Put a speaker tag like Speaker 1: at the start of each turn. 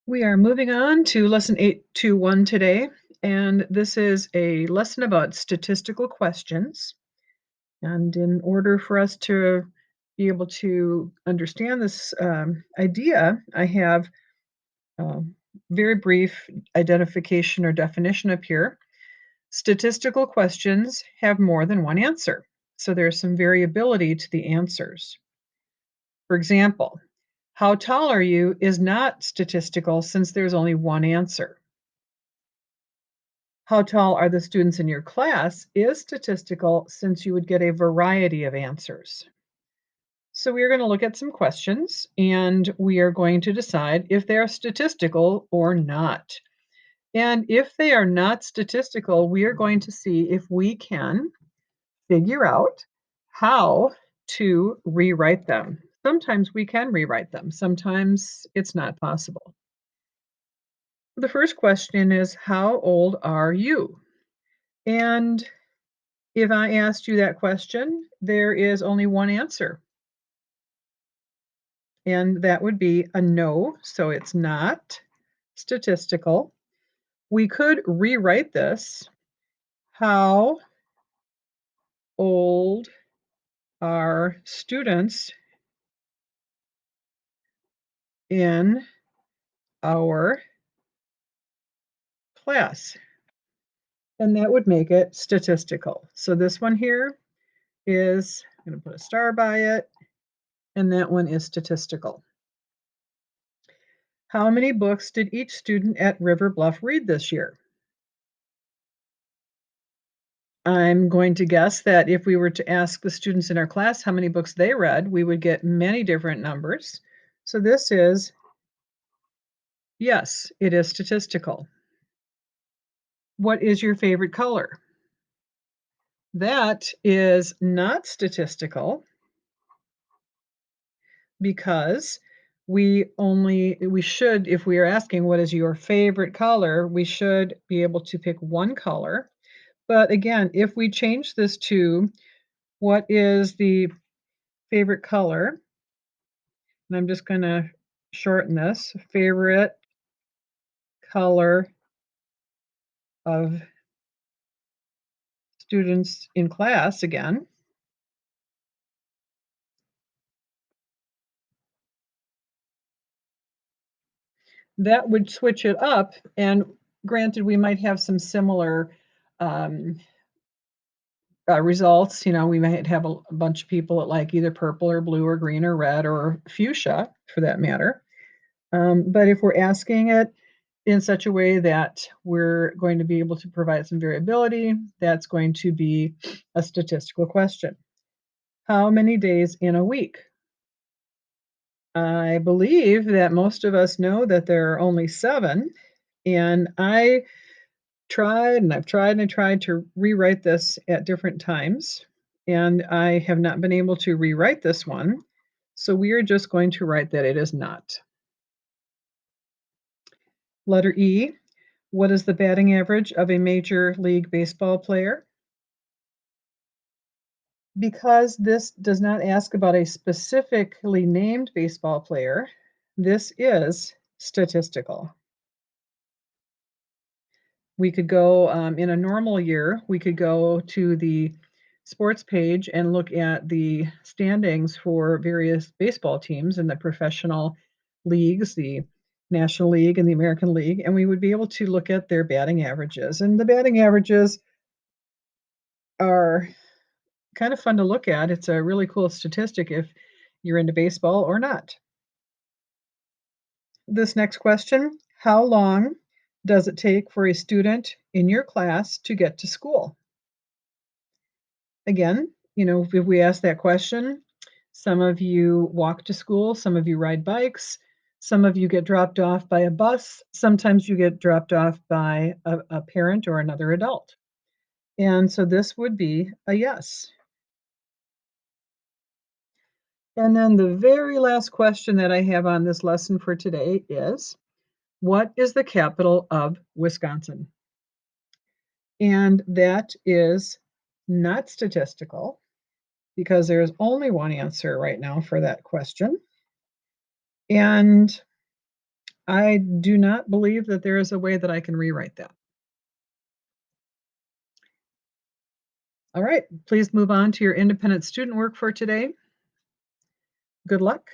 Speaker 1: We are moving on to lesson 821 today, and this is a lesson about statistical questions. And in order for us to be able to understand this idea, I have a very brief identification or definition up here. Statistical questions have more than one answer, so there's some variability to the answers. For example, how tall are you is not statistical since there's only one answer. How tall are the students in your class is statistical since you would get a variety of answers. So we are going to look at some questions and we are going to decide if they are statistical or not. And if they are not statistical, we are going to see if we can figure out how to rewrite them. Sometimes we can rewrite them, sometimes it's not possible. The first question is, how old are you? And if I asked you that question, there is only one answer, and that would be a no, so it's not statistical. We could rewrite this. How old are students in our class? And that would make it statistical. So this one here is, I'm going to put a star by it, and that one is statistical. How many books did each student at River Bluff read this year? I'm going to guess that if we were to ask the students in our class how many books they read, we would get many different numbers. So this is, yes, it is statistical. What is your favorite color? That is not statistical because we should, if we are asking what is your favorite color, we should be able to pick one color. But again, if we change this to what is the favorite color, and I'm just going to shorten this, favorite color of students in class again. That would switch it up, and granted, we might have some similar um, results. You know, we might have a bunch of people that like either purple or blue or green or red or fuchsia for that matter. But if we're asking it in such a way that we're going to be able to provide some variability, that's going to be a statistical question. How many days in a week? I believe that most of us know that there are only 7, and I tried and I've tried and I tried to rewrite this at different times, and I have not been able to rewrite this one. So we are just going to write that it is not. Letter E, what is the batting average of a Major League Baseball player? Because this does not ask about a specifically named baseball player, this is statistical. We could go, in a normal year, we could go to the sports page and look at the standings for various baseball teams in the professional leagues, the National League and the American League, and we would be able to look at their batting averages. And the batting averages are kind of fun to look at. It's a really cool statistic if you're into baseball or not. This next question, how long does it take for a student in your class to get to school? Again, you know, if we ask that question, some of you walk to school, some of you ride bikes, some of you get dropped off by a bus, sometimes you get dropped off by a parent or another adult. And so this would be a yes. And then the very last question that I have on this lesson for today is, what is the capital of Wisconsin? And that is not statistical because there's only one answer right now for that question. And I do not believe that there is a way that I can rewrite that. All right, please move on to your independent student work for today. Good luck.